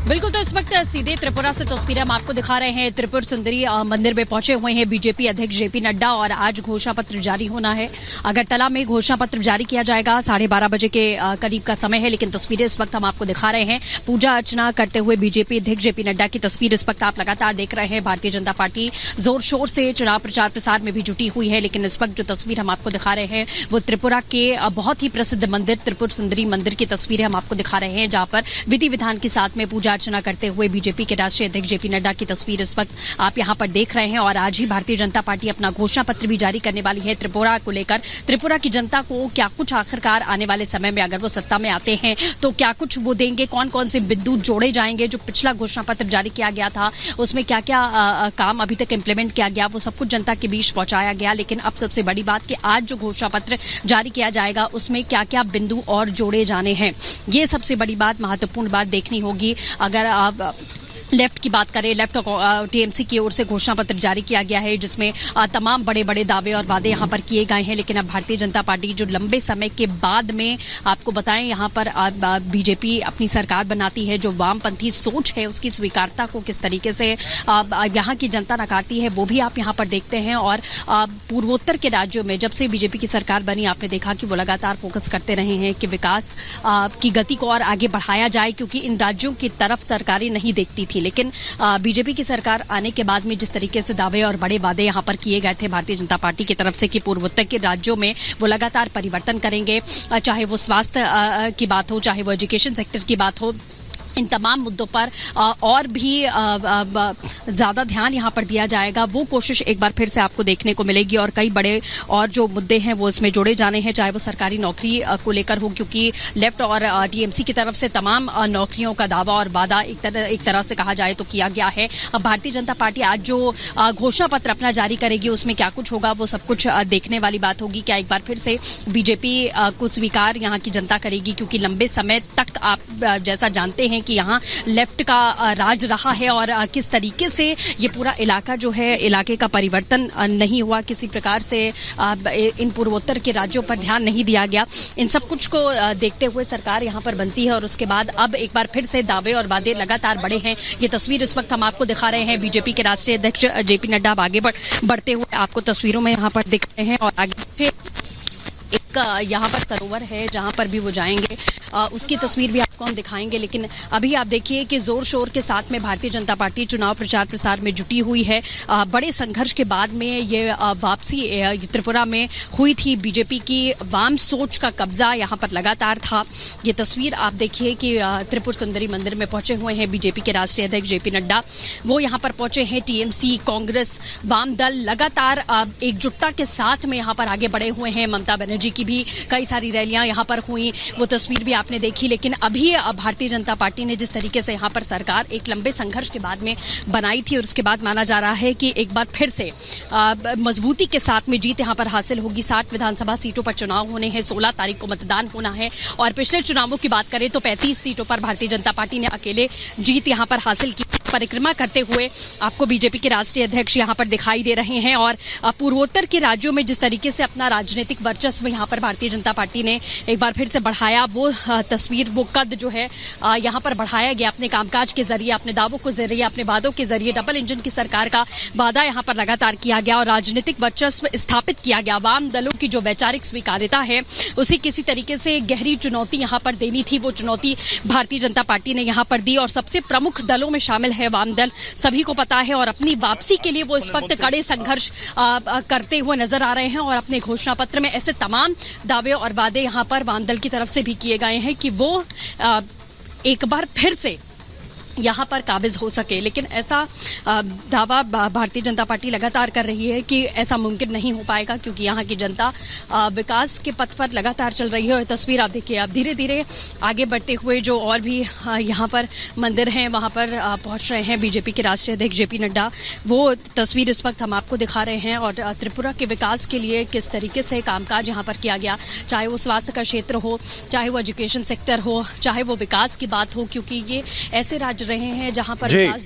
बिल्कुल, तो इस वक्त सीधे त्रिपुरा से तस्वीरें हम आपको दिखा रहे हैं। त्रिपुर सुंदरी मंदिर में पहुंचे हुए हैं बीजेपी अध्यक्ष जेपी नड्डा और आज घोषणा पत्र जारी होना है। अगरतला में घोषणा पत्र जारी किया जाएगा। 12:30 बजे के करीब का समय है, लेकिन तस्वीरें इस वक्त हम आपको दिखा रहे हैं। पूजा अर्चना करते हुए बीजेपी अध्यक्ष जेपी नड्डा की तस्वीर इस वक्त आप लगातार देख रहे हैं। भारतीय जनता पार्टी जोर शोर से चुनाव प्रचार प्रसार में भी जुटी हुई है, लेकिन इस वक्त जो तस्वीर हम आपको दिखा रहे हैं वो त्रिपुरा के बहुत ही प्रसिद्ध मंदिर त्रिपुर सुंदरी मंदिर की तस्वीरें हम आपको दिखा रहे हैं, जहां पर विधि विधान के साथ में पूजा अर्चना करते हुए बीजेपी के राष्ट्रीय अध्यक्ष जेपी नड्डा की तस्वीर इस वक्त आप यहां पर देख रहे हैं। और आज ही भारतीय जनता पार्टी अपना घोषणा पत्र भी जारी करने वाली है त्रिपुरा को लेकर। त्रिपुरा की जनता को क्या कुछ आखिरकार आने वाले समय में अगर वो सत्ता में आते हैं तो क्या कुछ वो देंगे, कौन कौन से बिंदु जोड़े जाएंगे। जो पिछला घोषणा पत्र जारी किया गया था उसमें क्या क्या काम अभी तक इम्प्लीमेंट किया गया, वो सब कुछ जनता के बीच पहुंचाया गया। लेकिन अब सबसे बड़ी बात कि आज जो घोषणा पत्र जारी किया जाएगा उसमें क्या क्या बिंदु और जोड़े जाने हैं, ये सबसे बड़ी बात, महत्वपूर्ण बात देखनी होगी। अगर आप लेफ्ट की बात करें, लेफ्ट टीएमसी की ओर से घोषणा पत्र जारी किया गया है जिसमें तमाम बड़े बड़े दावे और वादे यहां पर किए गए हैं। लेकिन अब भारतीय जनता पार्टी जो लंबे समय के बाद में आपको बताएं यहां पर बीजेपी अपनी सरकार बनाती है, जो वामपंथी सोच है उसकी स्वीकारता को किस तरीके से यहां की जनता नकारती है वो भी आप यहां पर देखते हैं। और पूर्वोत्तर के राज्यों में जब से बीजेपी की सरकार बनी आपने देखा कि वो लगातार फोकस करते रहे हैं कि विकास की गति को और आगे बढ़ाया जाए, क्योंकि इन राज्यों की तरफ सरकारें नहीं देखती थी। लेकिन बीजेपी की सरकार आने के बाद में जिस तरीके से दावे और बड़े वादे यहां पर किए गए थे भारतीय जनता पार्टी की तरफ से कि पूर्वोत्तर के राज्यों में वो लगातार परिवर्तन करेंगे, चाहे वो स्वास्थ्य की बात हो, चाहे वो एजुकेशन सेक्टर की बात हो, इन तमाम मुद्दों पर और भी ज्यादा ध्यान यहां पर दिया जाएगा, वो कोशिश एक बार फिर से आपको देखने को मिलेगी। और कई बड़े और जो मुद्दे हैं वो इसमें जोड़े जाने हैं, चाहे वो सरकारी नौकरी को लेकर हो, क्योंकि लेफ्ट और टीएमसी की तरफ से तमाम नौकरियों का दावा और वादा एक तरह से कहा जाए तो किया गया है। अब भारतीय जनता पार्टी आज जो घोषणा पत्र अपना जारी करेगी उसमें क्या कुछ होगा वो सब कुछ देखने वाली बात होगी। क्या एक बार फिर से बीजेपी को स्वीकार यहाँ की जनता करेगी, क्योंकि लंबे समय तक आप जैसा जानते हैं कि यहाँ लेफ्ट का राज रहा है और किस तरीके से ये पूरा इलाका जो है, इलाके का परिवर्तन नहीं हुआ, किसी प्रकार से इन पूर्वोत्तर के राज्यों पर ध्यान नहीं दिया गया। इन सब कुछ को देखते हुए सरकार यहाँ पर बनती है और उसके बाद अब एक बार फिर से दावे और वादे लगातार बढ़े हैं। ये तस्वीर इस वक्त हम आपको दिखा रहे हैं, बीजेपी के राष्ट्रीय अध्यक्ष जेपी नड्डा आगे बढ़ते हुए आपको तस्वीरों में यहाँ पर दिख रहे हैं। और आगे एक यहाँ पर सरोवर है जहाँ पर भी वो जाएंगे, उसकी तस्वीर भी आपको हम दिखाएंगे। लेकिन अभी आप देखिए कि जोर शोर के साथ में भारतीय जनता पार्टी चुनाव प्रचार प्रसार में जुटी हुई है। बड़े संघर्ष के बाद में ये वापसी त्रिपुरा में हुई थी। बीजेपी की वाम सोच का कब्जा यहाँ पर लगातार था। ये तस्वीर आप देखिए कि त्रिपुर सुंदरी मंदिर में पहुंचे हुए हैं बीजेपी के राष्ट्रीय अध्यक्ष जेपी नड्डा, वो यहाँ पर पहुंचे हैं। टीएमसी, कांग्रेस, वाम दल लगातार एकजुटता के साथ में यहाँ पर आगे बढ़े हुए हैं। ममता बनर्जी की भी कई सारी रैलियां यहाँ पर हुई, वो तस्वीर भी आपने देखी। लेकिन अभी भारतीय जनता पार्टी ने जिस तरीके से यहाँ पर सरकार एक लंबे संघर्ष के बाद में बनाई थी और उसके बाद माना जा रहा है कि एक बार फिर से मजबूती के साथ में जीत यहाँ पर हासिल होगी। 60 विधानसभा सीटों पर चुनाव होने हैं, 16 तारीख को मतदान होना है। और पिछले चुनावों की बात करें तो 35 सीटों पर भारतीय जनता पार्टी ने अकेले जीत यहाँ पर हासिल की। परिक्रमा करते हुए आपको बीजेपी के राष्ट्रीय अध्यक्ष यहाँ पर दिखाई दे रहे हैं। और पूर्वोत्तर के राज्यों में जिस तरीके से अपना राजनीतिक वर्चस्व यहाँ पर भारतीय जनता पार्टी ने एक बार फिर से बढ़ाया, वो तस्वीर, वो कद जो है यहाँ पर बढ़ाया गया अपने कामकाज के जरिए, अपने दावों के जरिए, अपने वादों के जरिए। डबल इंजन की सरकार का वादा यहाँ पर लगातार किया गया और राजनीतिक वर्चस्व स्थापित किया गया। वाम दलों की जो वैचारिक स्वीकार्यता है उसे किसी तरीके से गहरी चुनौती यहाँ पर देनी थी, वो चुनौती भारतीय जनता पार्टी ने यहाँ पर दी। और सबसे प्रमुख दलों में शामिल है वाम दल, सभी को पता है। और अपनी वापसी के लिए वो इस वक्त कड़े संघर्ष करते हुए नजर आ रहे हैं। और अपने घोषणा पत्र में ऐसे तमाम दावे और वादे यहाँ पर वाम दल की तरफ से भी किए गए हैं कि वो एक बार फिर से यहाँ पर काबिज हो सके। लेकिन ऐसा दावा भारतीय जनता पार्टी लगातार कर रही है कि ऐसा मुमकिन नहीं हो पाएगा, क्योंकि यहाँ की जनता विकास के पथ पर लगातार चल रही है। और तस्वीर आप देखिए, आप धीरे धीरे आगे बढ़ते हुए जो और भी यहाँ पर मंदिर हैं वहाँ पर पहुँच रहे हैं बीजेपी के राष्ट्रीय अध्यक्ष जेपी नड्डा। वो तस्वीर इस वक्त हम आपको दिखा रहे हैं। और त्रिपुरा के विकास के लिए किस तरीके से कामकाज यहाँ पर किया गया, चाहे वो स्वास्थ्य का क्षेत्र हो, चाहे वो एजुकेशन सेक्टर हो, चाहे वो विकास की बात हो, क्योंकि ये ऐसे राज्य रहे हैं जहां पर विकास